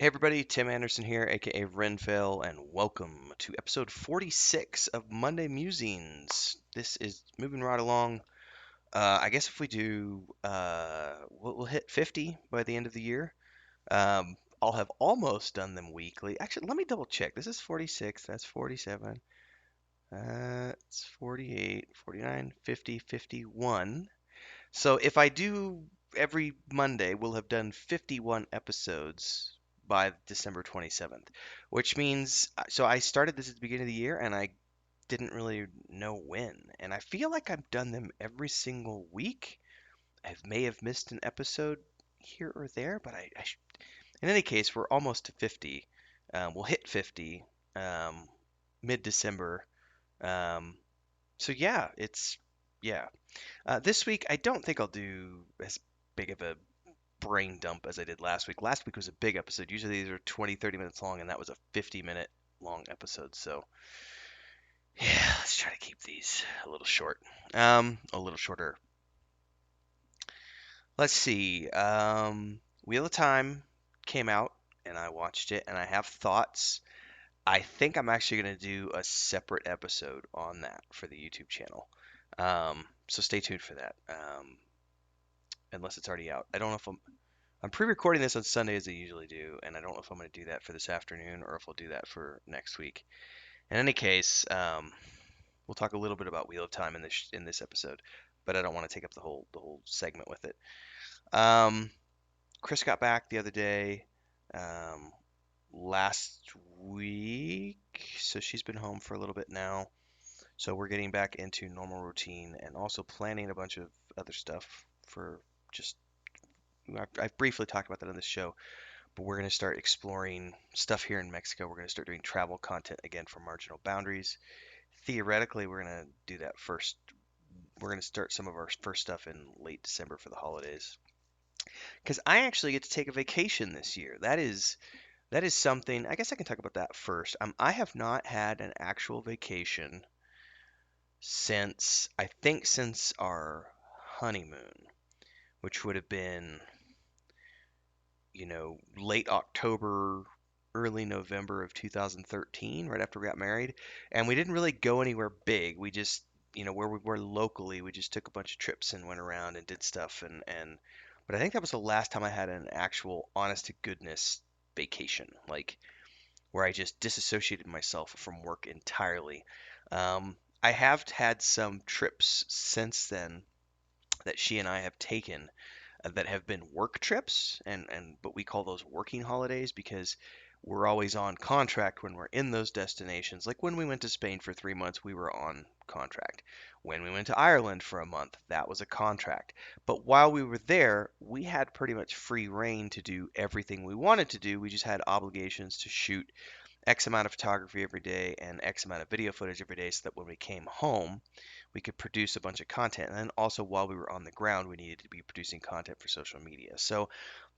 Hey everybody, Tim Anderson here, aka Renfell, and welcome to episode 46 of Monday Musings. This is moving right along. I guess if we do, we'll hit 50 by the end of the year. I'll have almost done them weekly. Actually, let me double check. This is 46, that's 47, it's 48, 49, 50, 51. So if I do every Monday, we'll have done 51 episodes by December 27th, which means so I started this at the beginning of the year and I didn't really know when. And I feel like I've done them every single week. I may have missed an episode here or there, but in any case, we're almost to 50. We'll hit 50 um, mid-December. Um, so yeah, yeah. This week, I don't think I'll do as big of a brain dump as I did last week. Last week was a big episode. Usually these are 20, 30 minutes long, and that was a 50-minute long episode. So, yeah, let's try to keep these a little short. A little shorter. Let's see. Wheel of Time came out, and I watched it, and I have thoughts. I think I'm actually going to do a separate episode on that for the YouTube channel. So stay tuned for that. Unless it's already out. I don't know if I'm pre-recording this on Sunday as I usually do, and I don't know if I'm going to do that for this afternoon or if I'll do that for next week. In any case, we'll talk a little bit about Wheel of Time in this episode, but I don't want to take up the whole segment with it. Um, Chris got back the other day, um, last week, so she's been home for a little bit now. So we're getting back into normal routine and also planning a bunch of other stuff for just I've briefly talked about that on this show, but we're going to start exploring stuff here in Mexico. We're going to start doing travel content again for Marginal Boundaries. Theoretically, we're going to do that first. We're going to start some of our first stuff in late December for the holidays. Because I actually get to take a vacation this year. That is something. I guess I can talk about that first. I have not had an actual vacation since I think since our honeymoon, which would have been late October, early November of 2013, right after we got married. And we didn't really go anywhere big. We just, where we were locally, we just took a bunch of trips and went around and did stuff. But I think that was the last time I had an actual honest to goodness vacation, like where I just disassociated myself from work entirely. I have had some trips since then that she and I have taken that have been work trips, and but we call those working holidays because we're always on contract when we're in those destinations. Like when we went to Spain for 3 months, we were on contract. When we went to Ireland for a month, that was a contract. But while we were there, we had pretty much free reign to do everything we wanted to do. We just had obligations to shoot X amount of photography every day and X amount of video footage every day so that when we came home, we could produce a bunch of content. And then also while we were on the ground, we needed to be producing content for social media. So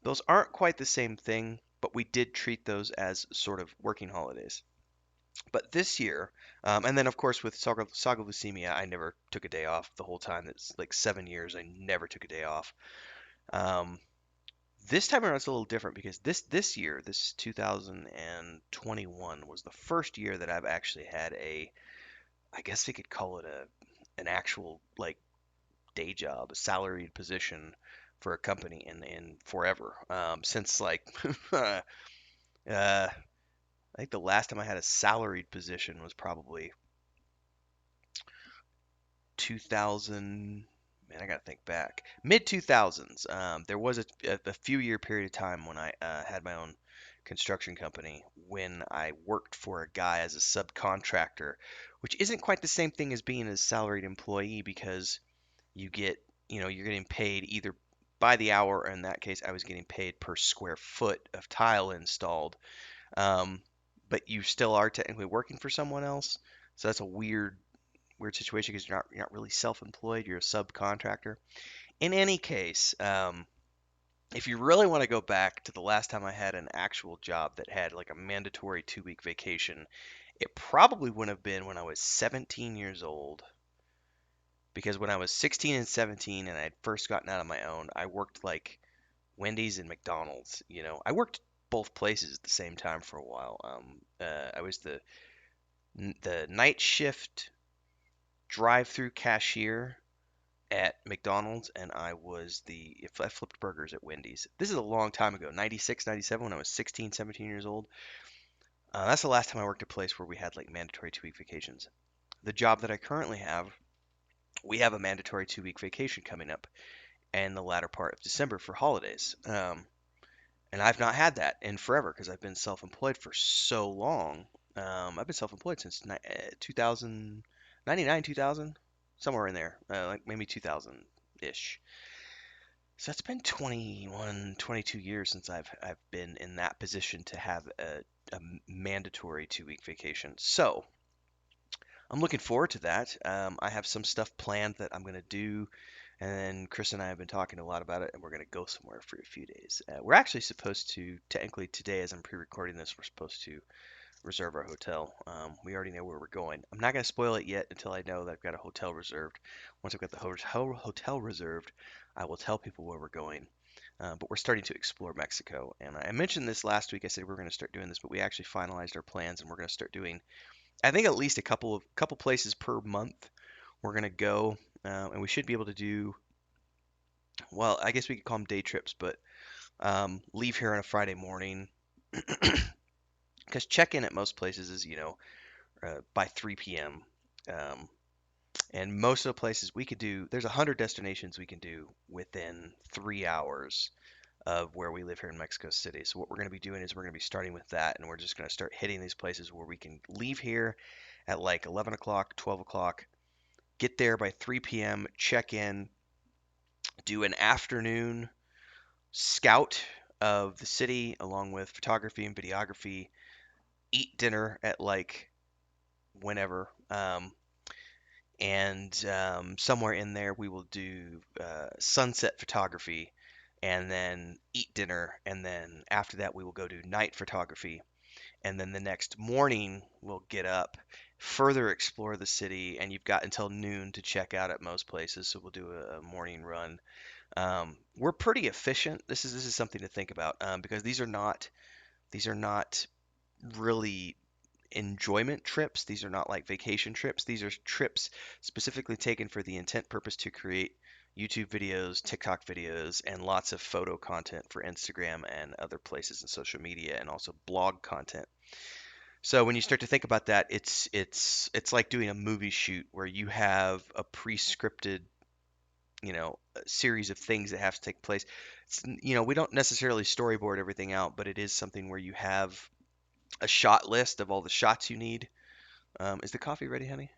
those aren't quite the same thing, but we did treat those as sort of working holidays. But this year, and then of course with Saga Leucemia, I never took a day off the whole time. It's like 7 years. I never took a day off. Um, this time around it's a little different because this year, this 2021 was the first year that I've actually had I guess we could call it an actual like day job, a salaried position for a company in forever. Since like I think the last time I had a salaried position was probably 2000. Man, I gotta think back. Mid 2000s. There was a few year period of time when I had my own construction company when I worked for a guy as a subcontractor, which isn't quite the same thing as being a salaried employee because you get, you're getting paid either by the hour, or in that case, I was getting paid per square foot of tile installed. Um, but you still are technically working for someone else, so that's a weird situation because you're not really self-employed, you're a subcontractor. In any case, if you really want to go back to the last time I had an actual job that had like a mandatory 2 week vacation, it probably would have been when I was 17 years old. Because when I was 16 and 17 and I had first gotten out on my own, I worked like Wendy's and McDonald's. I worked both places at the same time for a while. I was the night shift drive-through cashier at McDonald's, and I was if I flipped burgers at Wendy's. This is a long time ago, 96, 97, when I was 16, 17 years old. That's the last time I worked at a place where we had like mandatory 2 week vacations. The job that I currently have, we have a mandatory 2 week vacation coming up in the latter part of December for holidays. And I've not had that in forever because I've been self-employed for so long. I've been self-employed since 2000, 2000, somewhere in there, like maybe 2000-ish. So it's been 21, 22 years since I've been in that position to have a mandatory 2 week vacation. So I'm looking forward to that. I have some stuff planned that I'm going to do, and then Chris and I have been talking a lot about it, and we're going to go somewhere for a few days. We're actually supposed to, technically today, as I'm pre-recording this, we're supposed to reserve our hotel. We already know where we're going. I'm not going to spoil it yet until I know that I've got a hotel reserved. Once I've got the hotel reserved, I will tell people where we're going. But we're starting to explore Mexico, and I mentioned this last week. I said we are going to start doing this, but we actually finalized our plans, and we're going to start doing, I think, at least a couple places per month. We're going to go, and we should be able to do, well, I guess we could call them day trips, but leave here on a Friday morning. Because check-in at most places is, by 3 p.m. Um, and most of the places we could do, there's 100 destinations we can do within 3 hours of where we live here in Mexico City. So what we're going to be doing is we're going to be starting with that, and we're just going to start hitting these places where we can leave here at like 11 o'clock, 12 o'clock, get there by 3 p.m., check in, do an afternoon scout of the city along with photography and videography, eat dinner at like whenever. And somewhere in there we will do sunset photography and then eat dinner, and then after that we will go do night photography, and then the next morning we'll get up, further explore the city, and you've got until noon to check out at most places, so we'll do a morning run. We're pretty efficient. This is something to think about, because these are not really enjoyment trips. These are not like vacation trips. These are trips specifically taken for the intent purpose to create YouTube videos, TikTok videos, and lots of photo content for Instagram and other places in social media, and also blog content. So when you start to think about that, it's like doing a movie shoot where you have a pre-scripted, a series of things that have to take place. We don't necessarily storyboard everything out, but it is something where you have a shot list of all the shots you need. Is the coffee ready, honey?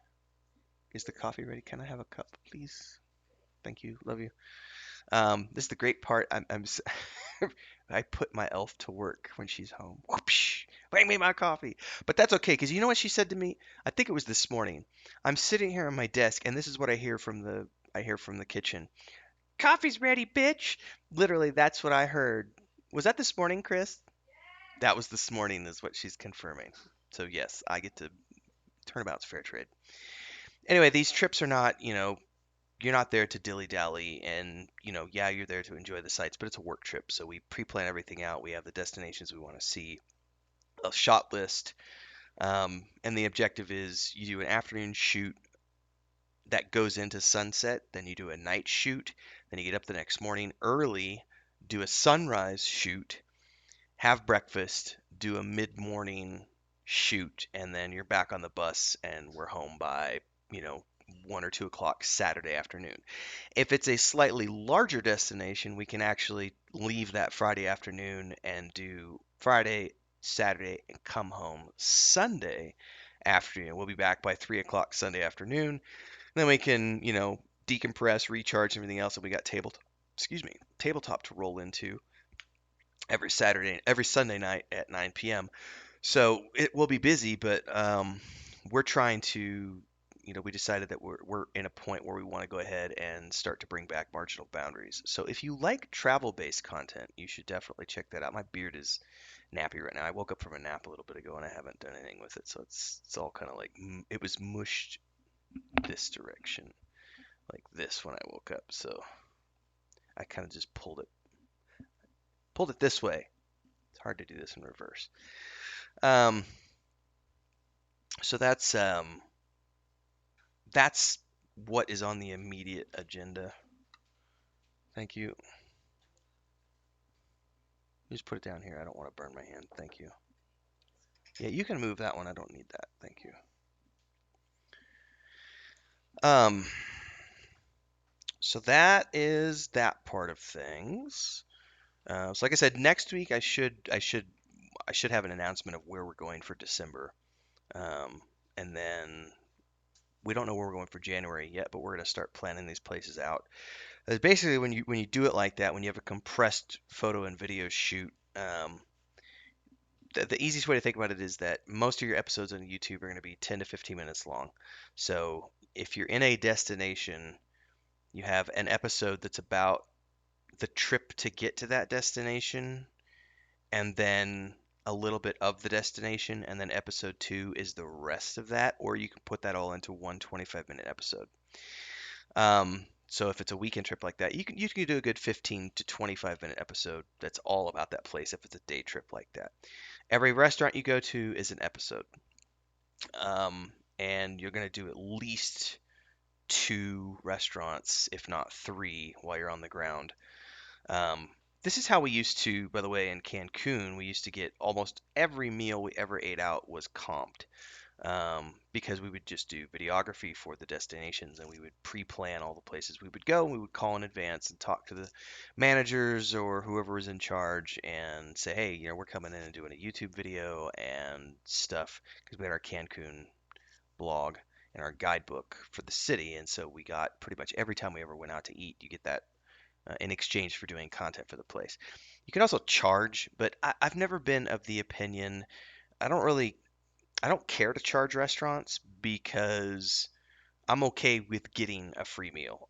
Is the coffee ready? Can I have a cup, please? Thank you. Love you. This is the great part. I put my elf to work when she's home. Whoopsh, bring me my coffee. But that's okay, because you know what she said to me? I think it was this morning. I'm sitting here on my desk, and this is what I hear from the kitchen. Coffee's ready, bitch. Literally, that's what I heard. Was that this morning, Chris? That was this morning, is what she's confirming. So yes, I get to turnabout's fair trade. Anyway, these trips are not, you're not there to dilly dally, and yeah, you're there to enjoy the sights, but it's a work trip, so we pre-plan everything out. We have the destinations we want to see, a shot list, and the objective is you do an afternoon shoot that goes into sunset, then you do a night shoot, then you get up the next morning early, do a sunrise shoot, have breakfast, do a mid-morning shoot, and then you're back on the bus and we're home by, 1 or 2 o'clock Saturday afternoon. If it's a slightly larger destination, we can actually leave that Friday afternoon and do Friday, Saturday, and come home Sunday afternoon. We'll be back by 3 o'clock Sunday afternoon. Then we can, decompress, recharge, and everything else, and we got tabletop to roll into every Sunday night at 9 p.m. So it will be busy, but we're trying to, we decided that we're in a point where we want to go ahead and start to bring back Marginal Boundaries. So if you like travel-based content, you should definitely check that out. My beard is nappy right now. I woke up from a nap a little bit ago and I haven't done anything with it, so it's all kind of like it was mushed this direction, like this when I woke up. So I kind of just pulled it this way. It's hard to do this in reverse. Um, so that's what is on the immediate agenda. Thank you. Just put it down here. I don't want to burn my hand. Thank you. Yeah, you can move that one. I don't need that. Thank you. Um, so that is that part of things. So like I said, next week I should have an announcement of where we're going for December. And then we don't know where we're going for January yet, but we're going to start planning these places out. Basically, when you do it like that, when you have a compressed photo and video shoot, the easiest way to think about it is that most of your episodes on YouTube are going to be 10 to 15 minutes long. So if you're in a destination, you have an episode that's about the trip to get to that destination, and then a little bit of the destination, and then episode two is the rest of that, or you can put that all into one 25-minute episode. So if it's a weekend trip like that, you can do a good 15 to 25-minute episode that's all about that place if it's a day trip like that. Every restaurant you go to is an episode. And you're going to do at least two restaurants, if not three, while you're on the ground. Um, this is how we used to, by the way, in Cancun, we used to get almost every meal we ever ate out was comped, because we would just do videography for the destinations and we would pre-plan all the places we would go. And we would call in advance and talk to the managers or whoever was in charge and say, hey, we're coming in and doing a YouTube video and stuff, because we had our Cancun blog and our guidebook for the city. And so we got pretty much every time we ever went out to eat, you get that in exchange for doing content for the place. You can also charge, but I've never been of the opinion. I don't really, I don't care to charge restaurants because I'm okay with getting a free meal.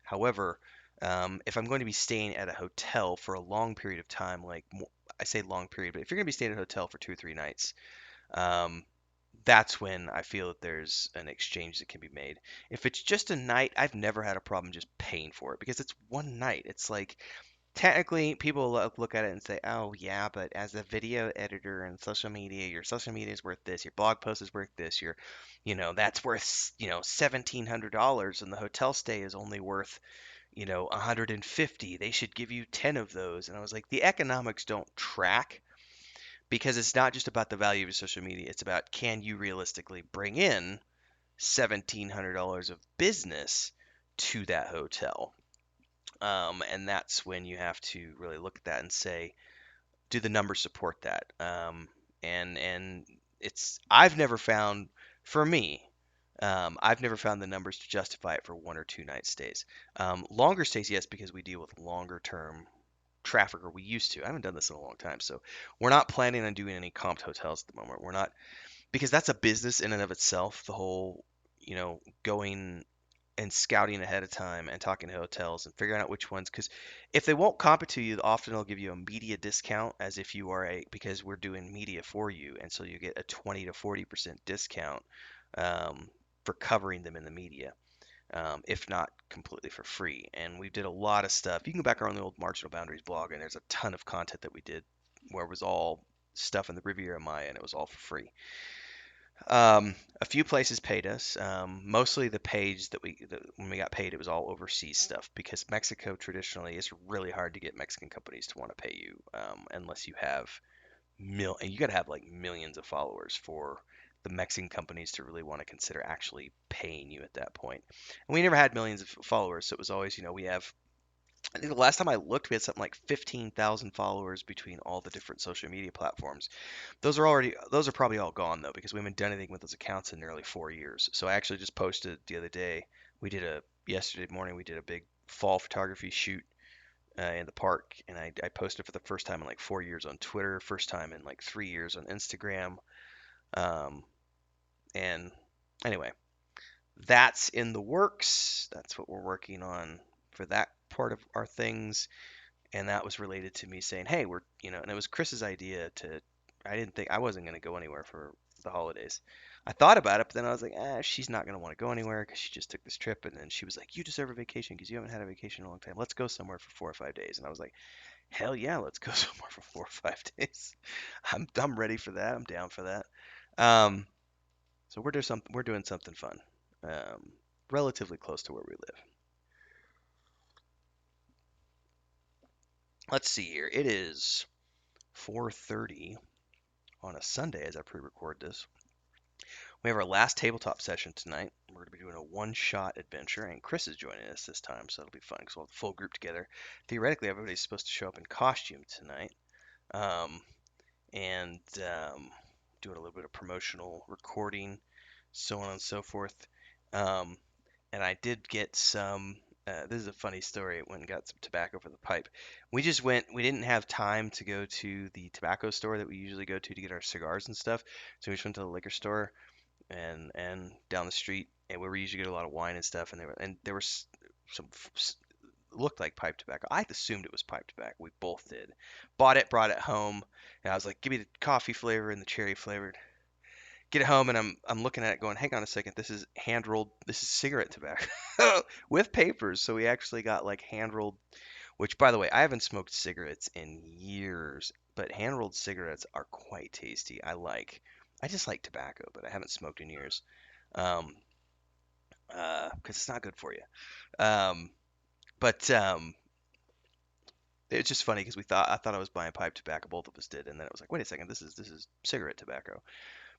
However, if I'm going to be staying at a hotel for a long period of time, I say long period, but if you're going to be staying at a hotel for 2 or 3 nights, um, that's when I feel that there's an exchange that can be made. If it's just a night, I've never had a problem just paying for it because it's one night. It's like technically people look at it and say, oh, yeah, but as a video editor and social media, your social media is worth this, your blog post is worth this, that's worth, $1,700 and the hotel stay is only worth, 150. They should give you 10 of those. And I was like, the economics don't track because it's not just about the value of your social media. It's about, can you realistically bring in $1,700 of business to that hotel? And that's when you have to really look at that and say, do the numbers support that? And I've never found, for me, I've never found the numbers to justify it for 1 or 2 night stays. Longer stays, yes, because we deal with longer term traffic, or we used to. I haven't done this in a long time, so we're not planning on doing any comped hotels at the moment. We're not, because that's a business in and of itself. The whole, going and scouting ahead of time and talking to hotels and figuring out which ones, because if they won't comp it to you, often they'll give you a media discount as if you are because we're doing media for you, and so you get a 20 to 40% discount, um, for covering them in the media, if not completely for free. And we did a lot of stuff. You can go back on the old Marginal Boundaries blog, and there's a ton of content that we did where it was all stuff in the Riviera Maya, and it was all for free. A few places paid us. Mostly the page when we got paid, it was all overseas stuff because Mexico traditionally it's really hard to get Mexican companies to want to pay you, unless you have and you got to have like millions of followers for the Mexican companies to really want to consider actually paying you at that point. And we never had millions of followers, so it was always, we have. I think the last time I looked, we had something like 15,000 followers between all the different social media platforms. Those are probably all gone though because we haven't done anything with those accounts in nearly 4 years. So I actually just posted the other day. Yesterday morning we did a big fall photography shoot in the park, and I posted for the first time in like 4 years on Twitter, first time in like 3 years on Instagram. Um, and anyway, that's in the works. That's what we're working on for that part of our things. And that was related to me saying, "Hey, and it was Chris's idea to. I didn't think I wasn't going to go anywhere for the holidays. I thought about it, but then I was like, she's not going to want to go anywhere because she just took this trip. And then she was like, you deserve a vacation because you haven't had a vacation in a long time. Let's go somewhere for 4 or 5 days. And I was like, Hell yeah, let's go somewhere for 4 or 5 days. I'm ready for that. I'm down for that. Um, so we're doing something fun. Um, relatively close to where we live. Let's see here. It is 4:30 on a Sunday as I pre-record this. We have our last tabletop session tonight. We're going to be doing a one-shot adventure, and Chris is joining us this time, so it'll be fun because we'll have the full group together. Theoretically, everybody's supposed to show up in costume tonight, um, and doing a little bit of promotional recording, so on and so forth. Um, and I did get some. This is a funny story. I went and got some tobacco for the pipe. We just went. We didn't have time to go to the tobacco store that we usually go to get our cigars and stuff. So we just went to the liquor store and down the street, and where we usually get a lot of wine and stuff. And there was some looked like pipe tobacco. I assumed it was pipe tobacco. We both did. Bought it, brought it home, and I was like, "Give me the coffee flavor and the cherry flavored." Get it home, and I'm looking at it, going, "Hang on a second. This is hand rolled. This is cigarette tobacco with papers." So we actually got like hand rolled. Which, by the way, I haven't smoked cigarettes in years, but hand rolled cigarettes are quite tasty. I just like tobacco, but I haven't smoked in years. Um, because it's not good for you. Um, but it's just funny because I thought I was buying pipe tobacco, both of us did, and then it was like, wait a second, this is cigarette tobacco.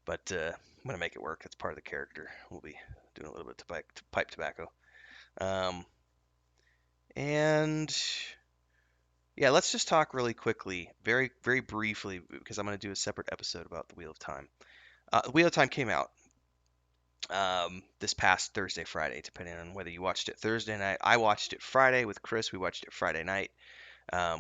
But I'm gonna make it work. That's part of the character. We'll be doing a little bit of pipe tobacco. Um, and yeah, let's just talk really quickly, very very briefly, because I'm gonna do a separate episode about the Wheel of Time. The Wheel of Time came out this past Thursday, Friday, depending on whether you watched it Thursday night. I watched it Friday with Chris. We watched it Friday night.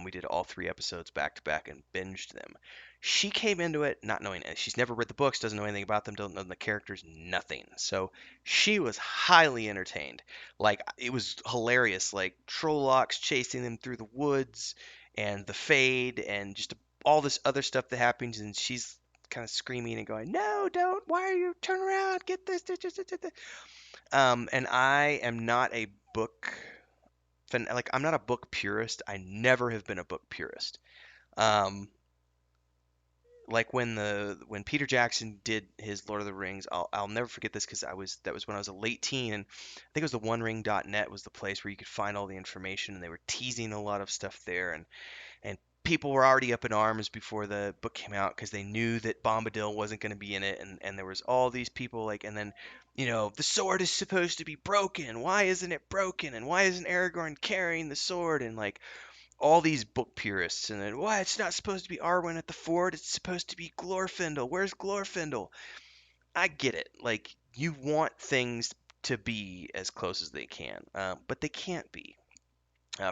We did all 3 episodes back to back and binged them. She came into it not knowing it. She's never read the books, doesn't know anything about them, doesn't know the characters, nothing. So she was highly entertained. Like it was hilarious. Like Trollocs chasing them through the woods, and the Fade, and just all this other stuff that happens, and she's kind of screaming and going, "No, don't! Why are you turn around? Get this." And I am not a book like I'm not a book purist. I never have been a book purist. Um, like when Peter Jackson did his Lord of the Rings, I'll never forget this because I was that was when I was a late teen, and I think it was the OneRing.net was the place where you could find all the information, and they were teasing a lot of stuff there, and people were already up in arms before the book came out because they knew that Bombadil wasn't going to be in it, and there was all these people like, and then the sword is supposed to be broken. Why isn't it broken? And why isn't Aragorn carrying the sword? And like all these book purists, and then why it's not supposed to be Arwen at the ford? It's supposed to be Glorfindel. Where's Glorfindel? I get it. Like you want things to be as close as they can, but they can't be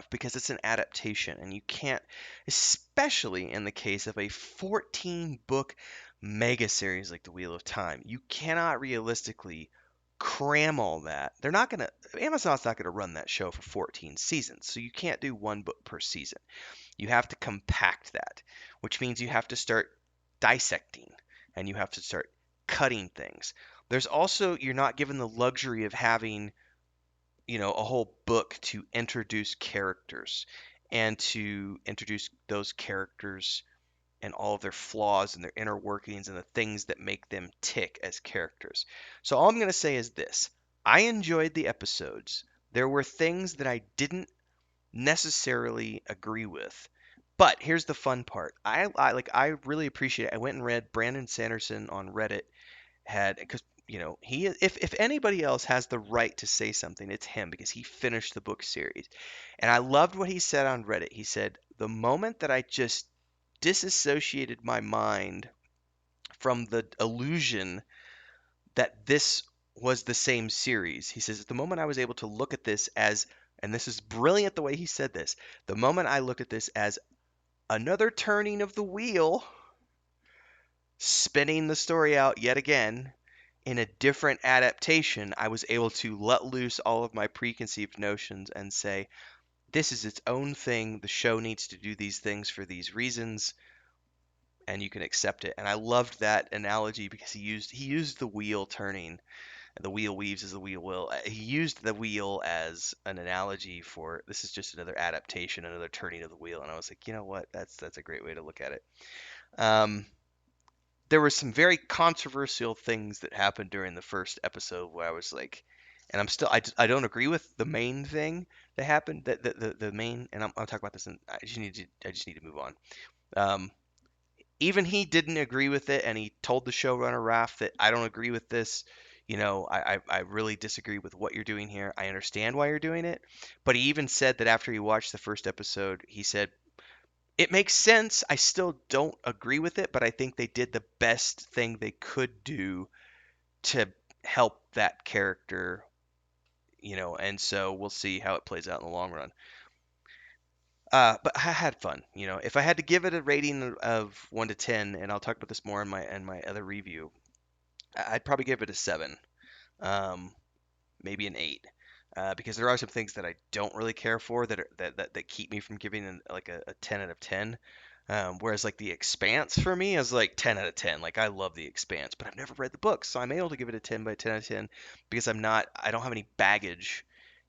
because it's an adaptation, and you can't, especially in the case of a 14 book mega series like The Wheel of Time, you cannot realistically cram all that. They're not going to, Amazon's not going to run that show for 14 seasons, so you can't do one book per season. You have to compact that, which means you have to start dissecting and you have to start cutting things. There's also, you're not given the luxury of having a whole book to introduce characters and to introduce those characters and all of their flaws and their inner workings and the things that make them tick as characters. So all I'm going to say is this. I enjoyed the episodes. There were things that I didn't necessarily agree with. But here's the fun part. I really appreciate it. I went and read Brandon Sanderson on Reddit had because he if anybody else has the right to say something, it's him because he finished the book series. And I loved what he said on Reddit. He said, "The moment that I just disassociated my mind from the illusion that this was the same series," he says, "the moment I was able to look at this as, and this is brilliant the way he said this, the moment I looked at this as another turning of the wheel, spinning the story out yet again in a different adaptation, I was able to let loose all of my preconceived notions and say, this is its own thing. The show needs to do these things for these reasons, and you can accept it." And I loved that analogy because he used the wheel turning, The wheel weaves as the wheel will. He used the wheel as an analogy for this is just another adaptation, another turning of the wheel, and I was like, you know what? That's a great way to look at it. Um, there were some very controversial things that happened during the first episode where I was like, and I'm still I don't agree with the main thing that happened. The main, and I'll talk about this, and I just need to move on. Um, Even he didn't agree with it, and he told the showrunner Raph that I don't agree with this. I really disagree with what you're doing here. I understand why you're doing it, but he even said that after he watched the first episode, he said it makes sense. I still don't agree with it, but I think they did the best thing they could do to help that character. And so we'll see how it plays out in the long run. But I had fun. If I had to give it a rating of 1 to 10, and I'll talk about this more in my other review, I'd probably give it a 7, um, maybe an 8, because there are some things that I don't really care for that keep me from giving like a 10 out of 10. Whereas like The Expanse for me is like 10 out of 10. Like I love The Expanse, but I've never read the book, so I'm able to give it a 10 by 10 out of 10 because I don't have any baggage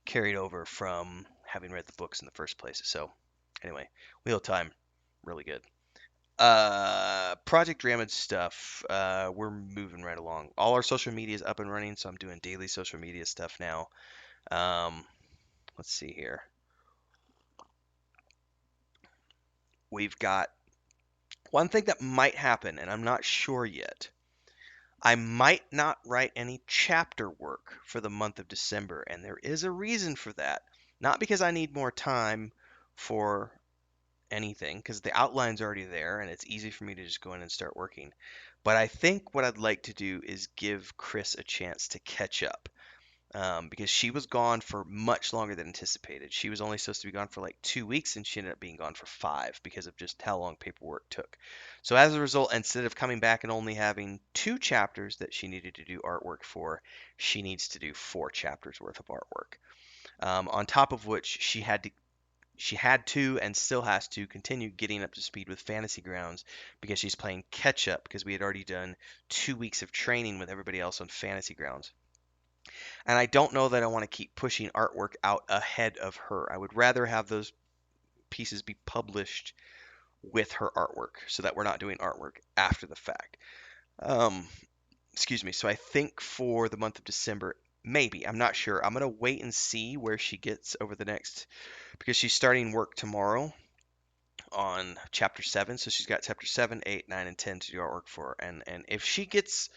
carried over from having read the books in the first place. So anyway, Wheel of Time, really good. Project Ramage stuff. We're moving right along. All our social media is up and running, so I'm doing daily social media stuff now. Um, let's see here. We've got one thing that might happen, and I'm not sure yet. I might not write any chapter work for the month of December, and there is a reason for that. Not because I need more time for anything, because the outline's already there and it's easy for me to just go in and start working. But I think what I'd like to do is give Chris a chance to catch up. Because she was gone for much longer than anticipated. She was only supposed to be gone for like 2 weeks, and she ended up being gone for 5 because of just how long paperwork took. So as a result, instead of coming back and only having 2 chapters that she needed to do artwork for, she needs to do 4 chapters worth of artwork. On top of which, she had to and still has to continue getting up to speed with Fantasy Grounds because she's playing catch up because we had already done 2 weeks of training with everybody else on Fantasy Grounds. And I don't know that I want to keep pushing artwork out ahead of her. I would rather have those pieces be published with her artwork so that we're not doing artwork after the fact. Um, Excuse me. So I think for the month of December, maybe, I'm not sure. I'm going to wait and see where she gets over the next, because she's starting work tomorrow on chapter 7. So she's got chapter 7, 8, 9, and 10 to do artwork for. And if she gets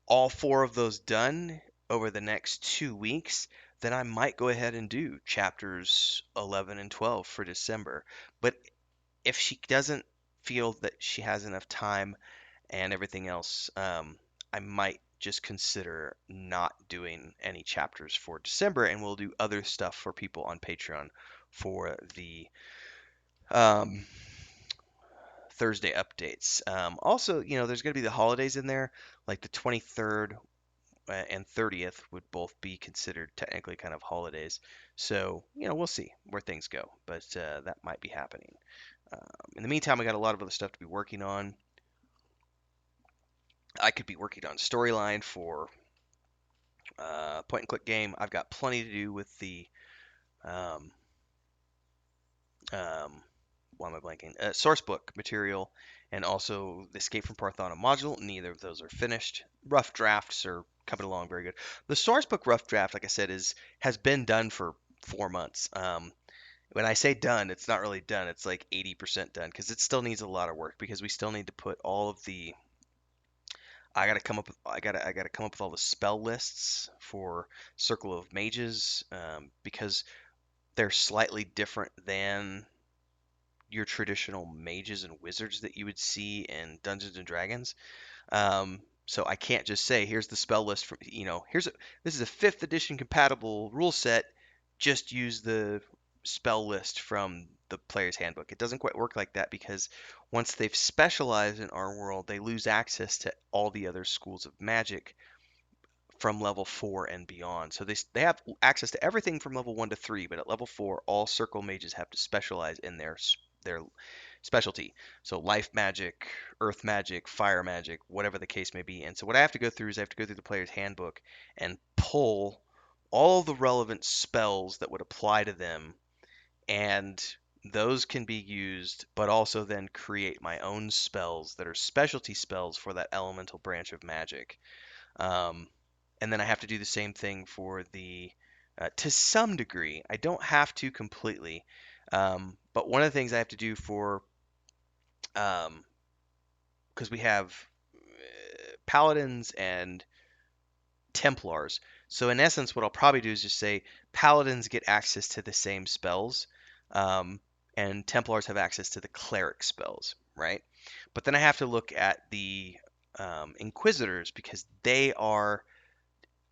all 4 of those done over the next 2 weeks, then I might go ahead and do chapters 11 and 12 for December. But if she doesn't feel that she has enough time and everything else, I might just consider not doing any chapters for December, and we'll do other stuff for people on Patreon for the um, Thursday updates. Also, there's going to be the holidays in there, like the 23rd and 30th would both be considered technically kind of holidays. So, we'll see where things go, but that might be happening. In the meantime, I got a lot of other stuff to be working on. I could be working on storyline for point and click game. I've got plenty to do with the um, um, why am I blanking? Source book material and also the Escape from Parthana module. Neither of those are finished. Rough drafts are coming along very good. The source book rough draft, like I said, has been done for 4 months. When I say done, it's not really done. It's like 80% done because it still needs a lot of work because we still need to put all of the. I gotta come up with all the spell lists for Circle of Mages because they're slightly different than your traditional mages and wizards that you would see in Dungeons and Dragons. So I can't just say here's the spell list from this is a 5th edition compatible rule set. Just use the spell list from the player's handbook. It doesn't quite work like that because once they've specialized in our world, they lose access to all the other schools of magic from level 4 and beyond. So they have access to everything from level 1 to 3, but at level 4, all circle mages have to specialize in their specialty. So life magic, earth magic, fire magic, whatever the case may be. And so what I have to go through is I have to go through the player's handbook and pull all the relevant spells that would apply to them, and those can be used, but also then create my own spells that are specialty spells for that elemental branch of magic. Um, and then I have to do the same thing for to some degree. I don't have to completely, but one of the things I have to do for, um, because we have paladins and Templars. So in essence, what I'll probably do is just say paladins get access to the same spells, um, and Templars have access to the cleric spells, right? But then I have to look at the Inquisitors because they are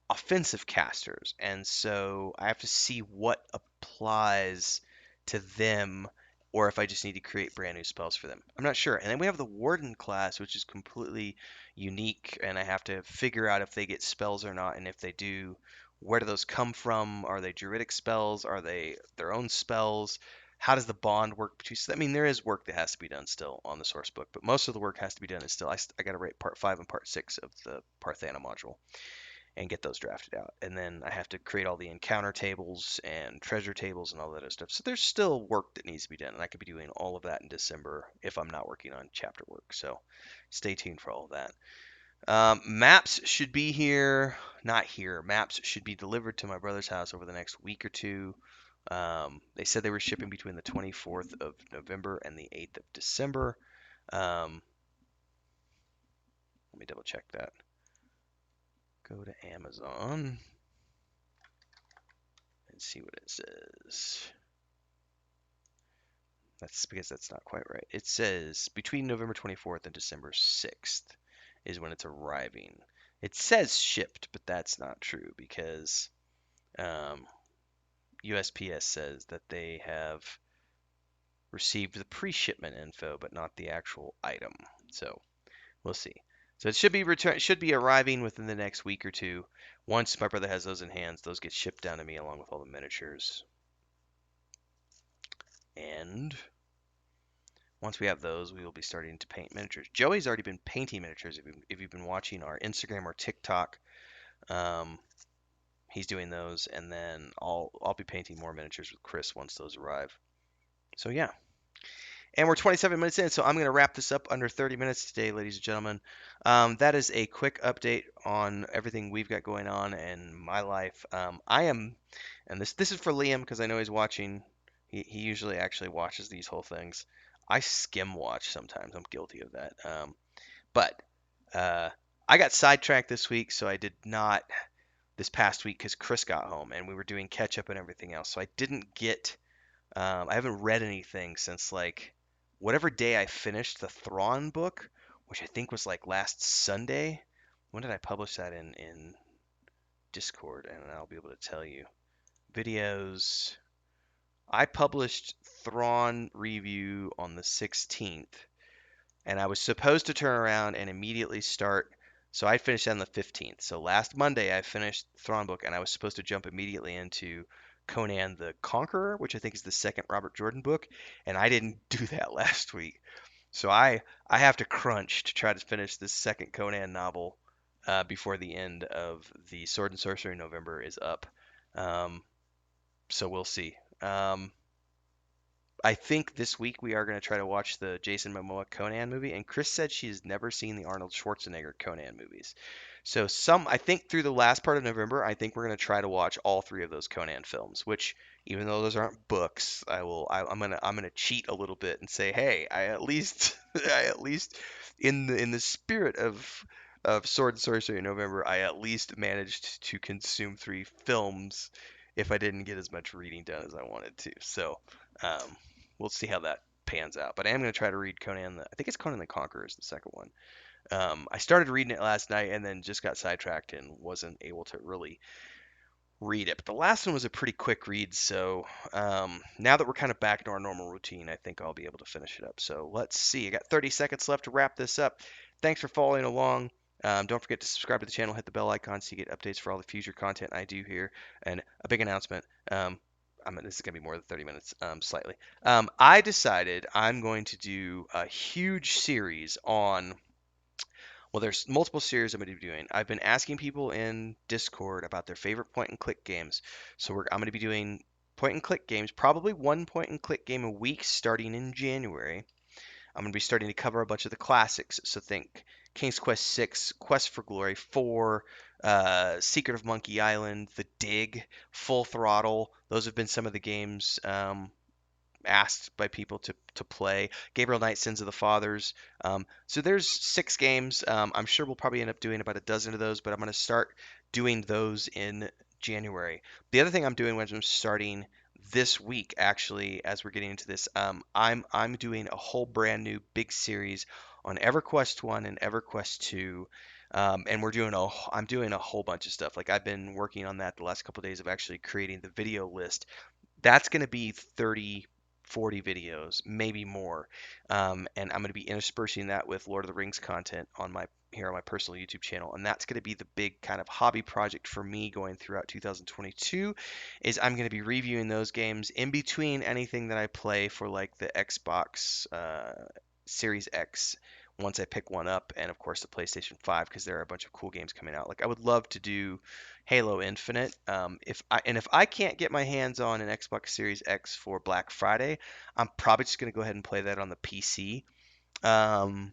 offensive casters, and so I have to see what applies to them, or if I just need to create brand new spells for them. I'm not sure. And then we have the Warden class, which is completely unique, and I have to figure out if they get spells or not, and if they do, where do those come from? Are they druidic spells? Are they their own spells? How does the bond work between? I mean, there is work that has to be done still on the source book, but most of the work has to be done. Is still I got to write part 5 and part 6 of the Parthena module and get those drafted out. And then I have to create all the encounter tables and treasure tables and all that other stuff. So there's still work that needs to be done, and I could be doing all of that in December if I'm not working on chapter work. So stay tuned for all of that. Maps should be here, not here. Maps should be delivered to my brother's house over the next week or two. They said they were shipping between the 24th of November and the 8th of December. Um, Let me double check that. Go to Amazon and see what it says. That's because that's not quite right. It says between November 24th and December 6th is when it's arriving. It says shipped, but that's not true because um, USPS says that they have received the pre-shipment info, but not the actual item. So we'll see. So it should be arriving within the next week or two. Once my brother has those in hands, those get shipped down to me along with all the miniatures. And once we have those, we will be starting to paint miniatures. Joey's already been painting miniatures. If you've been watching our Instagram or TikTok, um, he's doing those, and then I'll be painting more miniatures with Chris once those arrive. So yeah, and we're 27 minutes in, so I'm going to wrap this up under 30 minutes today, ladies and gentlemen. That is a quick update on everything we've got going on in my life. And this is for Liam because I know he's watching. He usually actually watches these whole things. I skim watch sometimes. I'm guilty of that. But uh, I got sidetracked this week, so I did not this past week because Chris got home and we were doing catch up and everything else. So I didn't get. I haven't read anything since like whatever day I finished the Thrawn book, which I think was like last Sunday. When did I publish that in Discord? And I'll be able to tell you. Videos. I published Thrawn review on the 16th, and I was supposed to turn around and immediately start. So I finished on the 15th. So last Monday I finished Thrawn book, and I was supposed to jump immediately into Conan the Conqueror, which I think is the second Robert Jordan book, and I didn't do that last week. So I have to crunch to try to finish this second Conan novel before the end of the Sword and Sorcery November is up. Um, so we'll see. I think this week we are going to try to watch the Jason Momoa Conan movie, and Chris said she has never seen the Arnold Schwarzenegger Conan movies. So I think through the last part of November, I think we're going to try to watch all three of those Conan films. Which, even though those aren't books, I'm gonna cheat a little bit and say, hey, I at least I at least in the spirit of Sword and Sorcery in November, I at least managed to consume three films if I didn't get as much reading done as I wanted to. So. Um, we'll see how that pans out. But I am going to try to read Conan. I think it's Conan the Conqueror is the second one. I started reading it last night and then just got sidetracked and wasn't able to really read it. But the last one was a pretty quick read, so now that we're kind of back to our normal routine, I think I'll be able to finish it up. So let's see. I got 30 seconds left to wrap this up. Thanks for following along. Don't forget to subscribe to the channel, hit the bell icon so you get updates for all the future content I do here. And a big announcement. this is gonna be more than 30 minutes, slightly. I decided I'm going to do a huge series on. Well, there's multiple series I'm going to be doing. I've been asking people in Discord about their favorite point and click games, so I'm going to be doing point and click games, probably one point and click game a week starting in January. I'm going to be starting to cover a bunch of the classics. So think King's Quest 6, Quest for Glory 4, Secret of Monkey Island, The Dig, Full Throttle. Those have been some of the games asked by people to play. Gabriel Knight, Sins of the Fathers. So there's 6 games. I'm sure we'll probably end up doing about a dozen of those, but I'm going to start doing those in January. The other thing I'm doing when I'm starting this week, actually, as we're getting into this, I'm doing a whole brand new big series on EverQuest 1 and EverQuest 2. And I'm doing a whole bunch of stuff. Like I've been working on that the last couple of days of actually creating the video list. That's going to be 30, 40 videos, maybe more. And I'm going to be interspersing that with Lord of the Rings content on my here on my personal YouTube channel. And that's going to be the big kind of hobby project for me going throughout 2022 is I'm going to be reviewing those games in between anything that I play for like the Xbox Series X once I pick one up, and of course the PlayStation 5 because there are a bunch of cool games coming out. Like I would love to do Halo Infinite. If I can't get my hands on an Xbox Series X for Black Friday, I'm probably just gonna go ahead and play that on the PC. Um,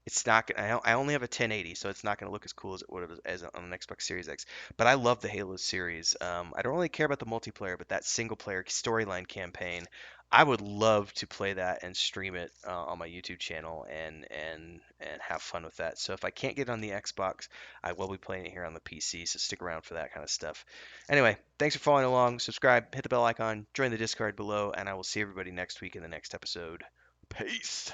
it's not gonna. I only have a 1080, so it's not gonna look as cool as it would have as on an Xbox Series X. But I love the Halo series. I don't really care about the multiplayer, but that single player storyline campaign, I would love to play that and stream it on my YouTube channel and have fun with that. So if I can't get it on the Xbox, I will be playing it here on the PC. So stick around for that kind of stuff. Anyway, thanks for following along. Subscribe, hit the bell icon, join the Discord below, and I will see everybody next week in the next episode. Peace.